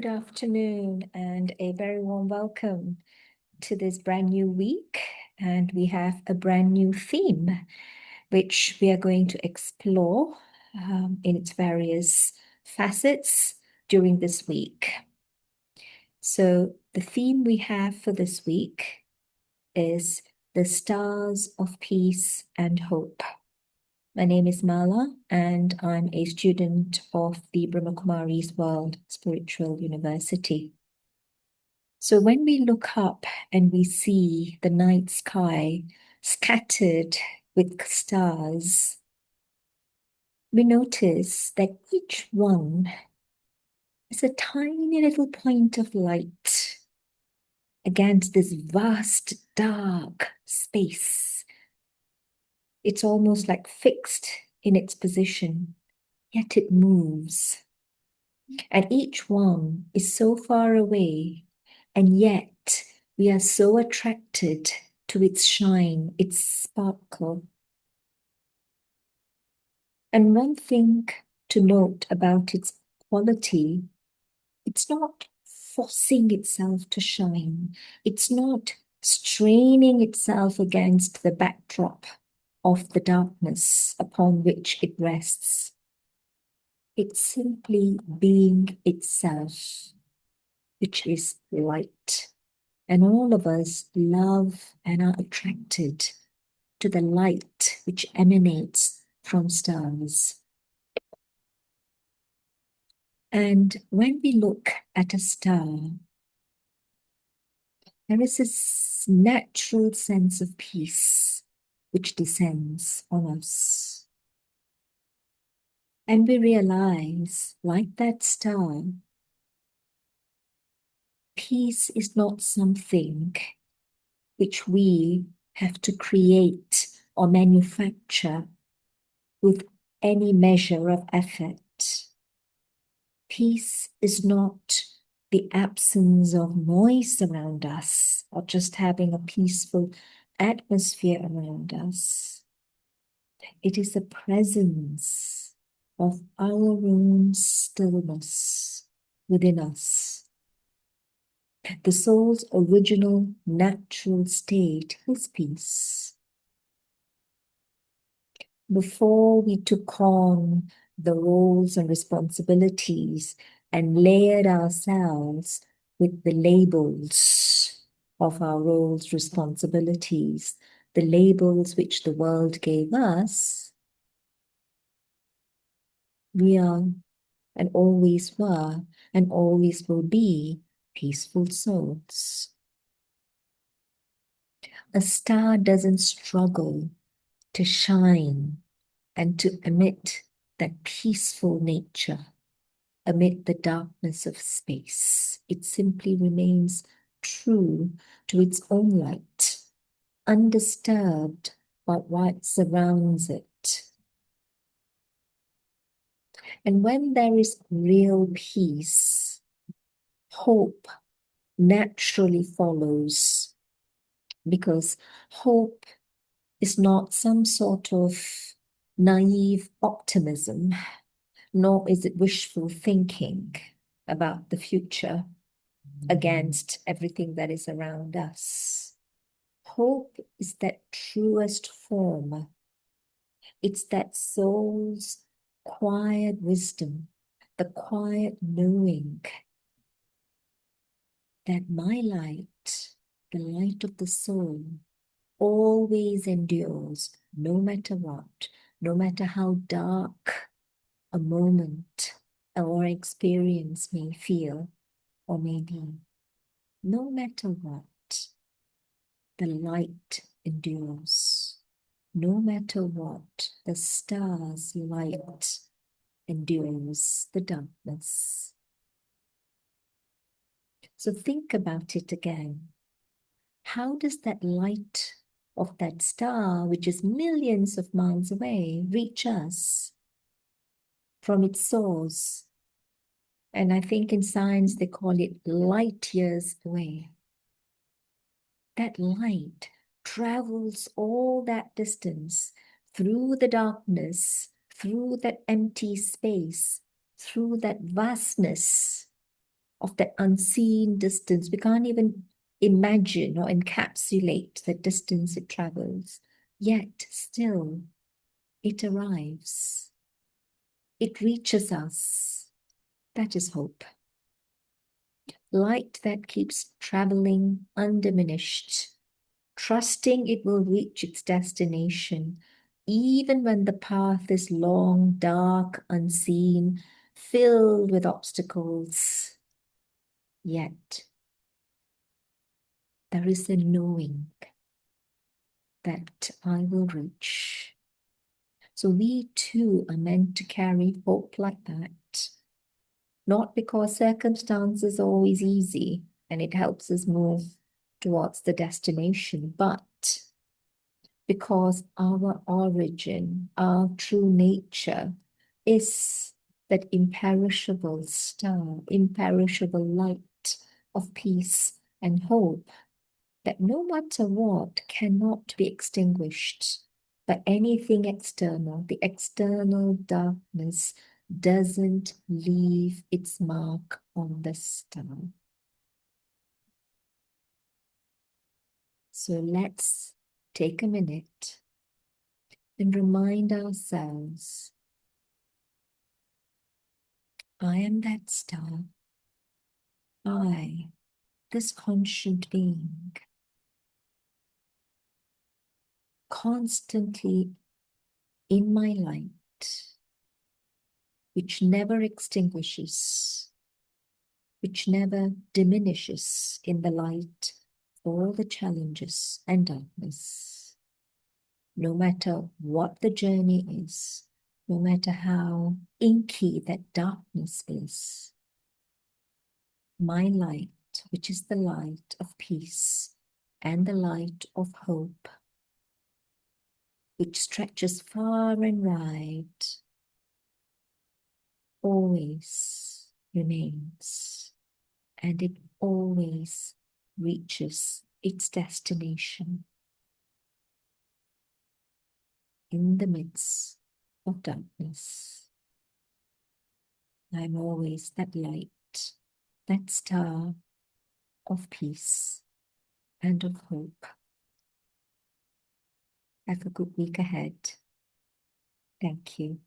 good afternoon, and a very warm welcome to this brand new week. And we have a brand new theme, which we are going to explore in its various facets during this week. So the theme we have for this week is the stars of peace and hope. My name is Mala, and I'm a student of the Brahma Kumari's World Spiritual University. So when we look up and we see the night sky scattered with stars, we notice that each one is a tiny little point of light against this vast, dark space. It's almost like fixed in its position, yet it moves. And each one is so far away, and yet we are so attracted to its shine, its sparkle. And one thing to note about its quality, it's not forcing itself to shine. It's not straining itself against the backdrop of the darkness upon which it rests. It's simply being itself, which is light. And all of us love and are attracted to the light which emanates from stars. And when we look at a star, there is this natural sense of peace which descends on us. And we realize, like that star, peace is not something which we have to create or manufacture with any measure of effort. Peace is not the absence of noise around us or just having a peaceful atmosphere around us. It is the presence of our own stillness within us. The soul's original natural state is peace. Before we took on the roles and responsibilities and layered ourselves with the labels of our roles, responsibilities, the labels which the world gave us, we are and always were and always will be peaceful souls. A star doesn't struggle to shine and to emit that peaceful nature amid the darkness of space. It simply remains true to its own light, undisturbed by what surrounds it. And when there is real peace, hope naturally follows, because hope is not some sort of naive optimism, nor is it wishful thinking about the future against everything that is around us. Hope is that truest form. It's that soul's quiet wisdom, the quiet knowing that my light, the light of the soul, always endures, no matter what, no matter how dark a moment or experience may feel or may be. No matter what, the light endures. No matter what, the star's light endures the darkness. So think about it again. How does that light of that star, which is millions of miles away, reach us from its source? And I think in science they call it light years away. That light travels all that distance through the darkness, through that empty space, through that vastness of that unseen distance. We can't even imagine or encapsulate the distance it travels, yet still it arrives. It reaches us. That is hope. Light that keeps traveling undiminished, trusting it will reach its destination, even when the path is long, dark, unseen, filled with obstacles. Yet there is a knowing that I will reach. So we too are meant to carry hope like that, not because circumstances are always easy and it helps us move towards the destination, but because our origin, our true nature is that imperishable star, imperishable light of peace and hope that no matter what cannot be extinguished by anything external. The external darkness doesn't leave its mark on the star. So let's take a minute and remind ourselves, I am that star. I, this conscient being, constantly in my light, which never extinguishes, which never diminishes in the light of all the challenges and darkness. No matter what the journey is, no matter how inky that darkness is, my light, which is the light of peace and the light of hope, which stretches far and wide, always remains, and it always reaches its destination in the midst of darkness. I'm always that light, that star of peace and of hope. Have a good week ahead. Thank you.